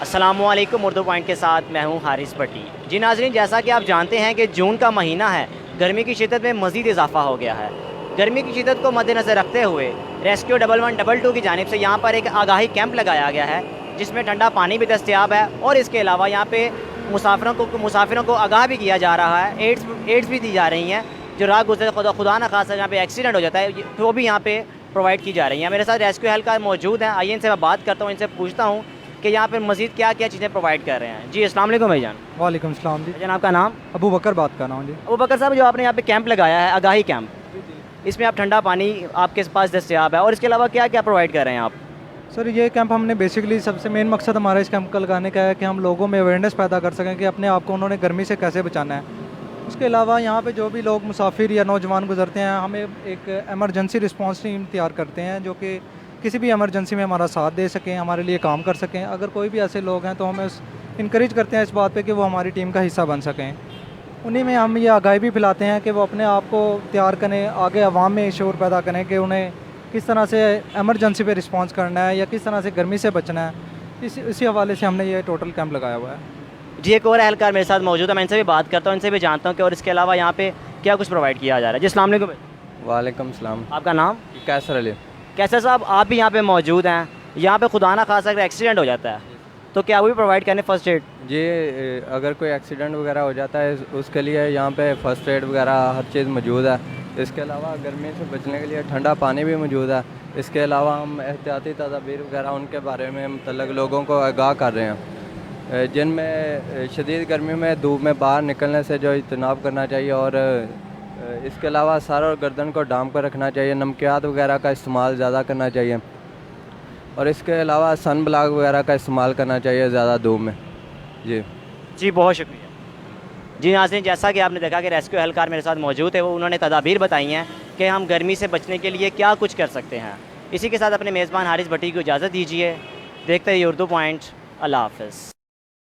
अस्सलाम वालेकुम उर्दू पॉइंट के साथ मैं हूं हारिस भट्टी। जी नाज़रीन, जैसा कि आप जानते हैं कि जून का महीना है, गर्मी की शिद्दत में मज़ीद इजाफा हो गया है। गर्मी की शिद्दत को मद्देनज़र रखते हुए रेस्क्यू 1112 की जानिब से यहाँ पर एक आगाही कैंप लगाया गया है, जिसमें ठंडा पानी भी दस्तयाब है और इसके अलावा यहाँ पे मुसाफिरों को आगाह भी किया जा रहा है। एड्स भी दी जा रही हैं, जो राह गुजरे खुदा न खासा यहाँ पे एक्सीडेंट हो जाता है तो वो भी यहाँ पे प्रोवाइड की जा रही हैं। मेरे साथ रेस्क्यू एहलकार मौजूद हैं, आइए इनसे मैं बात करता हूँ, इनसे पूछता हूँ कि यहाँ पे मज़ीद क्या क्या चीज़ें प्रोवाइड कर रहे हैं। जी अस्सलाम वालेकुम भाईजान। वालेकुम सलाम जी। भाईजान आपका नाम? अबू बकर बात कर रहा हूँ जी। अबू बकर साहब, जो आपने यहाँ पे कैंप लगाया है, आगाही कैंप, इसमें आप ठंडा पानी आपके पास दस्तयाब है और इसके अलावा क्या क्या प्रोवाइड कर रहे हैं आप? सर ये कैंप हमने बेसिकली सबसे मेन मकसद हमारा इस कैंप का लगाने का है कि हम लोगों में अवेयरनेस पैदा कर सकें कि अपने आप को उन्होंने गर्मी से कैसे बचाना है। उसके अलावा यहाँ पे जो भी लोग मुसाफिर या नौजवान गुजरते हैं, हमें एक एमरजेंसी रिस्पांस टीम तैयार करते हैं जो कि किसी भी एमरजेंसी में हमारा साथ दे सकें, हमारे लिए काम कर सकें। अगर कोई भी ऐसे लोग हैं तो हमें इनक्रेज करते हैं इस बात पे कि वो हमारी टीम का हिस्सा बन सकें। उन्हीं में हम ये आगाही भी फैलाते हैं कि वो अपने आप को तैयार करें, आगे आवाम में शोर पैदा करें कि उन्हें किस तरह से एमरजेंसी पे रिस्पांस करना है या किस तरह से गर्मी से बचना है। इसी हवाले से हमने ये टोटल कैंप लगाया हुआ है जी। एक और एहलकार मेरे साथ मौजूद है, मैं इनसे भी बात करता हूँ, इनसे भी जानता हूँ कि और इसके अलावा यहाँ पे क्या कुछ प्रोवाइड किया जा रहा है। जी अस्सलाम वालेकुम। वालेकुम सलाम। आपका नाम? कैसर अली। कैसर साहब, आप भी यहाँ पे मौजूद हैं। यहाँ पे खुदा ना खासा अगर एक्सीडेंट हो जाता है तो क्या वो भी प्रोवाइड करने फर्स्ट एड? जी, अगर कोई एक्सीडेंट वगैरह हो जाता है उसके लिए यहाँ पे फ़र्स्ट एड वगैरह हर चीज़ मौजूद है। इसके अलावा गर्मी से बचने के लिए ठंडा पानी भी मौजूद है। इसके अलावा हम एहतियाती तदाबीर वगैरह उनके बारे में मतलब लोगों को आगाह कर रहे हैं, जिनमें शदीद गर्मी में धूप में बाहर निकलने से जो इज्तनाब करना चाहिए और इसके अलावा सर और गर्दन को ढांप कर रखना चाहिए, नमकियात वगैरह का इस्तेमाल ज़्यादा करना चाहिए और इसके अलावा सन ब्लॉक वगैरह का इस्तेमाल करना चाहिए ज़्यादा धूप में। जी बहुत शुक्रिया। जी नाज़रीन, जैसा कि आपने देखा कि रेस्क्यू एहलकार मेरे साथ मौजूद है, वो उन्होंने तदाबीर बताई हैं कि हम गर्मी से बचने के लिए क्या कुछ कर सकते हैं। इसी के साथ अपने मेज़बान हारिस भट्टी को इजाज़त दीजिए। देखते रहिए उर्दू पॉइंट। अल्लाह हाफ़िज़।